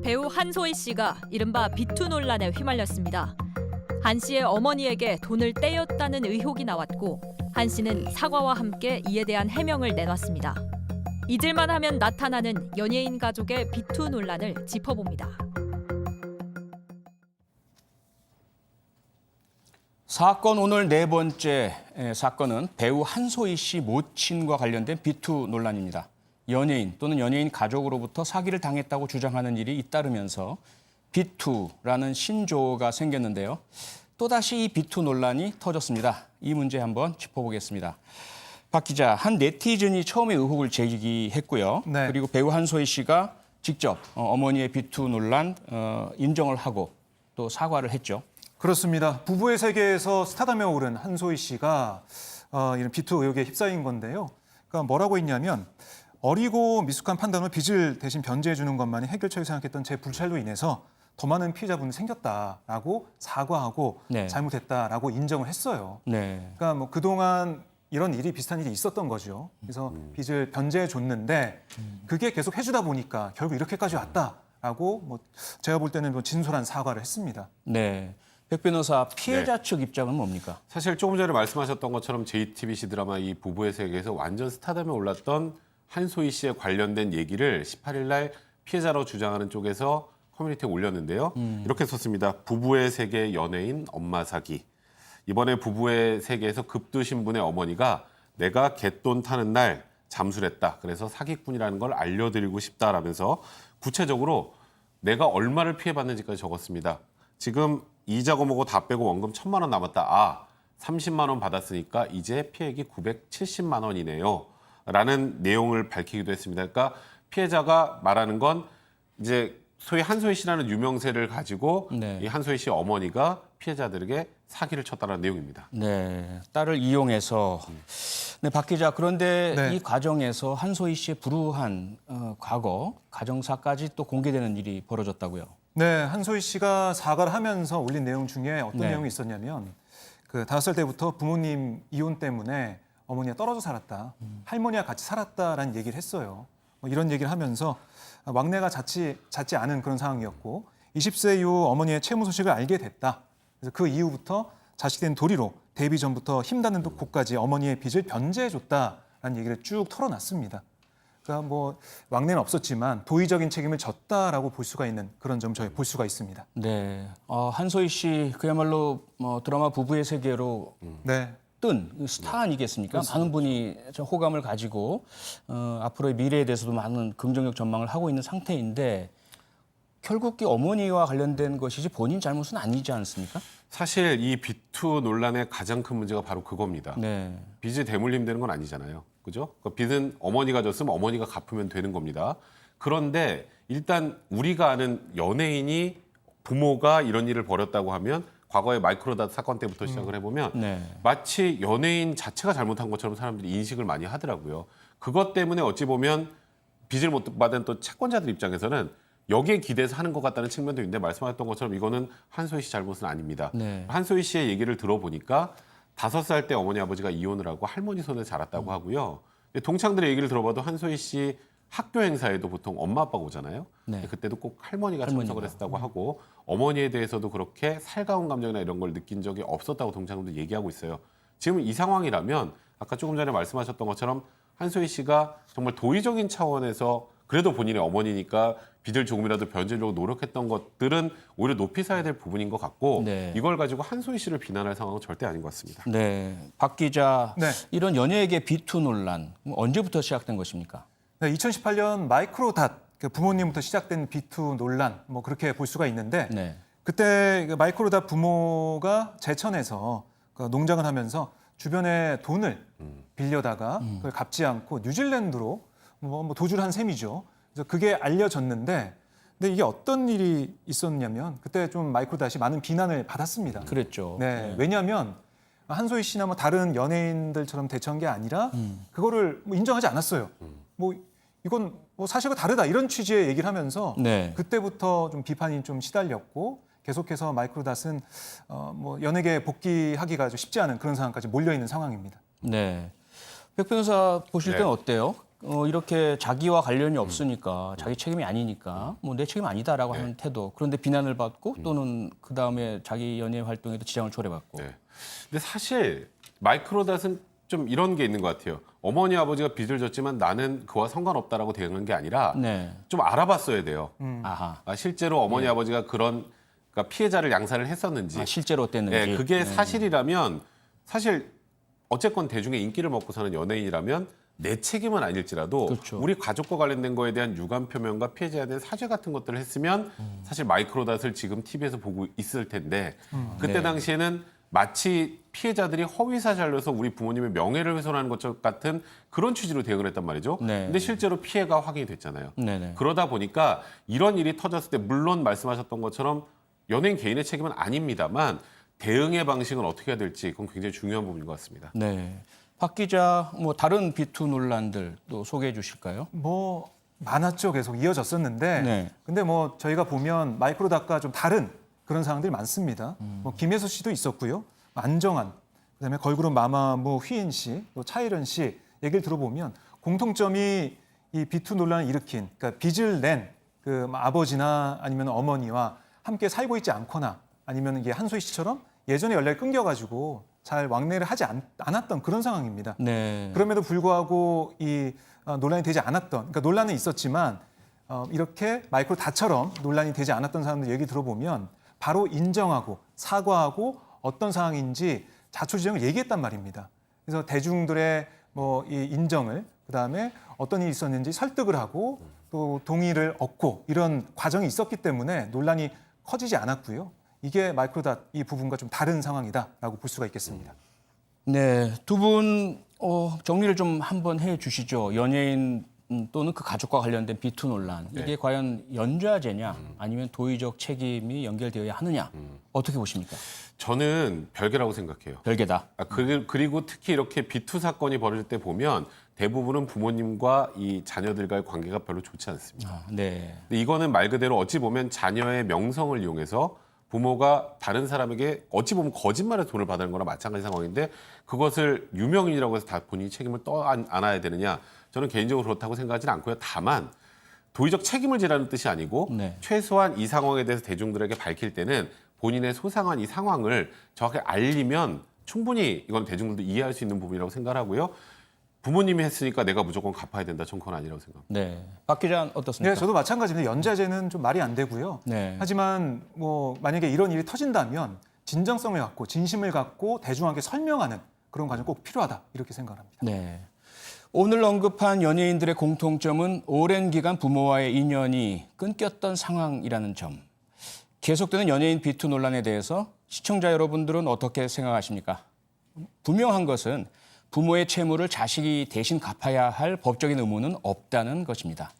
배우 한소희 씨가 이른바 비투 논란에 휘말렸습니다. 한 씨의 어머니에게 돈을 떼였다는 의혹이 나왔고 한 씨는 사과와 함께 이에 대한 해명을 내놨습니다. 잊을만 하면 나타나는 연예인 가족의 비투 논란을 짚어봅니다. 사건 오늘 네 번째 사건은 배우 한소희 씨 모친과 관련된 비투 논란입니다. 연예인 또는 연예인 가족으로부터 사기를 당했다고 주장하는 일이 잇따르면서 비투라는 신조어가 생겼는데요. 또다시 이 비투 논란이 터졌습니다. 이 문제 한번 짚어보겠습니다. 박 기자, 한 네티즌이 처음에 의혹을 제기했고요. 네. 그리고 배우 한소희 씨가 직접 어머니의 비투 논란 인정을 하고 또 사과를 했죠. 그렇습니다. 부부의 세계에서 스타덤에 오른 한소희 씨가 이런 비투 의혹에 휩싸인 건데요. 그러니까 뭐라고 했냐면 어리고 미숙한 판단으로 빚을 대신 변제해 주는 것만이 해결책을 생각했던 제 불찰로 인해서 더 많은 피해자분이 생겼다라고 사과하고 네. 잘못했다라고 인정을 했어요. 네. 그러니까 뭐 그동안 이런 일이 비슷한 일이 있었던 거죠. 그래서 빚을 변제해 줬는데 그게 계속 해주다 보니까 결국 이렇게까지 왔다라고 뭐 제가 볼 때는 뭐 진솔한 사과를 했습니다. 네. 백 변호사, 피해자 측 입장은 뭡니까? 사실 조금 전에 말씀하셨던 것처럼 JTBC 드라마 이 부부의 세계에서 완전 스타덤에 올랐던 한소희 씨에 관련된 얘기를 18일 날 피해자로 주장하는 쪽에서 커뮤니티에 올렸는데요. 이렇게 썼습니다. 부부의 세계 연예인 엄마 사기. 이번에 부부의 세계에서 급두 신분의 어머니가 내가 갯돈 타는 날 잠수했다. 그래서 사기꾼이라는 걸 알려드리고 싶다라면서 구체적으로 내가 얼마를 피해봤는지까지 적었습니다. 지금 이자 거모고 다 빼고 원금 1,000만 원 남았다. 30만 원 받았으니까 이제 피해액이 970만 원이네요. 라는 내용을 밝히기도 했습니다. 그러니까 피해자가 말하는 건 이제 소위 한소희 씨라는 유명세를 가지고 네. 이 한소희 씨 어머니가 피해자들에게 사기를 쳤다는 내용입니다. 네, 딸을 이용해서. 네, 박 기자, 그런데 네. 이 과정에서 한소희 씨의 불우한 과거, 가정사까지 또 공개되는 일이 벌어졌다고요. 네, 한소희 씨가 사과를 하면서 올린 내용 중에 어떤 네. 내용이 있었냐면 그 5살 때부터 부모님 이혼 때문에 어머니가 떨어져 살았다. 할머니와 같이 살았다라는 얘기를 했어요. 뭐 이런 얘기를 하면서 막내가 잦지 않은 그런 상황이었고 20세 이후 어머니의 채무 소식을 알게 됐다. 그래서 그 이후부터 자식된 도리로 데뷔 전부터 힘닿는 곳까지 어머니의 빚을 변제해줬다라는 얘기를 쭉 털어놨습니다. 그러니까 뭐 막내는 없었지만 도의적인 책임을 졌다라고 볼 수가 있는 그런 점 저희 볼 수가 있습니다. 네, 한소희 씨 그야말로 드라마 부부의 세계로 네. 뜬 스타 아니겠습니까? 많은 분이 호감을 가지고 앞으로의 미래에 대해서도 많은 긍정적 전망을 하고 있는 상태인데 결국 이 어머니와 관련된 것이지 본인 잘못은 아니지 않습니까? 사실 이 비투 논란의 가장 큰 문제가 바로 그겁니다. 네. 빚이 대물림되는 건 아니잖아요. 그죠? 그 빚은 어머니가 졌으면 어머니가 갚으면 되는 겁니다. 그런데 일단 우리가 아는 연예인이 부모가 이런 일을 벌였다고 하면 과거의 마이크로닷 사건 때부터 시작을 해보면 네. 마치 연예인 자체가 잘못한 것처럼 사람들이 인식을 많이 하더라고요. 그것 때문에 어찌 보면 빚을 못 받은 또 채권자들 입장에서는 여기에 기대서 하는 것 같다는 측면도 있는데 말씀하셨던 것처럼 이거는 한소희 씨 잘못은 아닙니다. 네. 한소희 씨의 얘기를 들어보니까 5살 때 어머니 아버지가 이혼을 하고 할머니 손에 자랐다고 하고요. 근데 동창들의 얘기를 들어봐도 한소희 씨 학교 행사에도 보통 엄마 아빠가 오잖아요. 네. 근데 그때도 꼭 할머니가 할머니가. 참석을 했다고 하고 어머니에 대해서도 그렇게 살가운 감정이나 이런 걸 느낀 적이 없었다고 동창들도 얘기하고 있어요. 지금 이 상황이라면 아까 조금 전에 말씀하셨던 것처럼 한소희 씨가 정말 도의적인 차원에서 그래도 본인의 어머니니까 빚을 조금이라도 변제하려고 노력했던 것들은 오히려 높이 사야 될 부분인 것 같고 네. 이걸 가지고 한소희 씨를 비난할 상황은 절대 아닌 것 같습니다. 네, 박 기자, 네. 이런 연예계 비투 논란 언제부터 시작된 것입니까? 네, 2018년 마이크로닷 그 부모님부터 시작된 비투 논란 뭐 그렇게 볼 수가 있는데 네. 그때 그 마이크로닷 부모가 제천에서 그 농장을 하면서 주변에 돈을 빌려다가 그걸 갚지 않고 뉴질랜드로 뭐 도주를 한 셈이죠. 그래서 그게 알려졌는데 근데 이게 어떤 일이 있었냐면 그때 좀 마이크로닷이 많은 비난을 받았습니다. 그랬죠. 네, 왜냐하면 한소희 씨나 뭐 다른 연예인들처럼 대처한 게 아니라 그거를 뭐 인정하지 않았어요. 뭐 이건 뭐 사실과 다르다 이런 취지의 얘기를 하면서 네. 그때부터 좀 비판이 좀 시달렸고 계속해서 마이크로닷은 뭐 연예계에 복귀하기가 좀 쉽지 않은 그런 상황까지 몰려 있는 상황입니다. 네. 백 변호사 보실 네. 때는 어때요? 이렇게 자기와 관련이 없으니까 자기 책임이 아니니까 뭐 내 책임 아니다라고 하는 태도. 그런데 비난을 받고 또는 그 다음에 자기 연예 활동에도 지장을 초래받고. 네. 근데 사실 마이크로닷은 좀 이런 게 있는 것 같아요. 어머니 아버지가 빚을 졌지만 나는 그와 상관없다라고 대응한 게 아니라 네. 좀 알아봤어야 돼요. 아하. 실제로 어머니 아버지가 그런 그러니까 피해자를 양산을 했었는지. 실제로 어땠는지. 네, 그게 사실이라면 사실 어쨌건 대중의 인기를 먹고 사는 연예인이라면 내 책임은 아닐지라도 그렇죠. 우리 가족과 관련된 거에 대한 유감 표명과 피해자에 대한 사죄 같은 것들을 했으면 사실 마이크로닷을 지금 TV에서 보고 있을 텐데 그때 네. 당시에는 마치 피해자들이 허위 사실로서 우리 부모님의 명예를 훼손하는 것 같은 그런 취지로 대응을 했단 말이죠. 네. 근데 실제로 피해가 확인이 됐잖아요. 네네. 그러다 보니까 이런 일이 터졌을 때 물론 말씀하셨던 것처럼 연예인 개인의 책임은 아닙니다만 대응의 방식은 어떻게 해야 될지 그건 굉장히 중요한 부분인 것 같습니다. 네. 박 기자, 뭐 다른 비투 논란들 또 소개해 주실까요? 뭐 많았죠. 계속 이어졌었는데 네. 근데 뭐 저희가 보면 마이크로닷과 좀 다른 그런 상황들이 많습니다. 뭐 김혜수 씨도 있었고요. 안정환, 그다음에 걸그룹 마마무 휘인 씨, 또 차이런 씨 얘기를 들어보면 공통점이 이 비투 논란을 일으킨, 그러니까 빚을 낸 그 아버지나 아니면 어머니와 함께 살고 있지 않거나 아니면 이게 한소희 씨처럼 예전에 연락이 끊겨가지고 잘 왕래를 하지 않았던 그런 상황입니다. 네. 그럼에도 불구하고 이 논란이 되지 않았던, 그러니까 논란은 있었지만 이렇게 마이크로닷처럼 논란이 되지 않았던 사람들 얘기 들어보면 바로 인정하고 사과하고 어떤 상황인지 자초지종을 얘기했단 말입니다. 그래서 대중들의 뭐 이 인정을 그다음에 어떤 일이 있었는지 설득을 하고 또 동의를 얻고 이런 과정이 있었기 때문에 논란이 커지지 않았고요. 이게 마이크로닷 이 부분과 좀 다른 상황이다라고 볼 수가 있겠습니다. 네, 두 분 정리를 좀 한번 해 주시죠. 연예인 또는 그 가족과 관련된 비투 논란. 이게 과연 연좌제냐 아니면 도의적 책임이 연결되어야 하느냐. 어떻게 보십니까? 저는 별개라고 생각해요. 별개다. 그리고 특히 이렇게 비투 사건이 벌어질 때 보면 대부분은 부모님과 이 자녀들과의 관계가 별로 좋지 않습니다. 네. 근데 이거는 말 그대로 어찌 보면 자녀의 명성을 이용해서 부모가 다른 사람에게 어찌 보면 거짓말해서 돈을 받는 거나 마찬가지 상황인데 그것을 유명인이라고 해서 다 본인이 책임을 안아야 되느냐 저는 개인적으로 그렇다고 생각하지는 않고요. 다만 도의적 책임을 지라는 뜻이 아니고 네. 최소한 이 상황에 대해서 대중들에게 밝힐 때는 본인의 소상한 이 상황을 정확하게 알리면 충분히 이건 대중들도 이해할 수 있는 부분이라고 생각하고요. 부모님이 했으니까 내가 무조건 갚아야 된다. 저는 그건 아니라고 생각합니다. 네. 박 기자는 어떻습니까? 네, 저도 마찬가지인데 연좌제는 좀 말이 안 되고요. 네. 하지만 뭐 만약에 이런 일이 터진다면 진정성을 갖고 진심을 갖고 대중에게 설명하는 그런 과정 꼭 필요하다 이렇게 생각합니다. 네. 오늘 언급한 연예인들의 공통점은 오랜 기간 부모와의 인연이 끊겼던 상황이라는 점. 계속되는 연예인 비투 논란에 대해서 시청자 여러분들은 어떻게 생각하십니까? 분명한 것은 부모의 채무를 자식이 대신 갚아야 할 법적인 의무는 없다는 것입니다.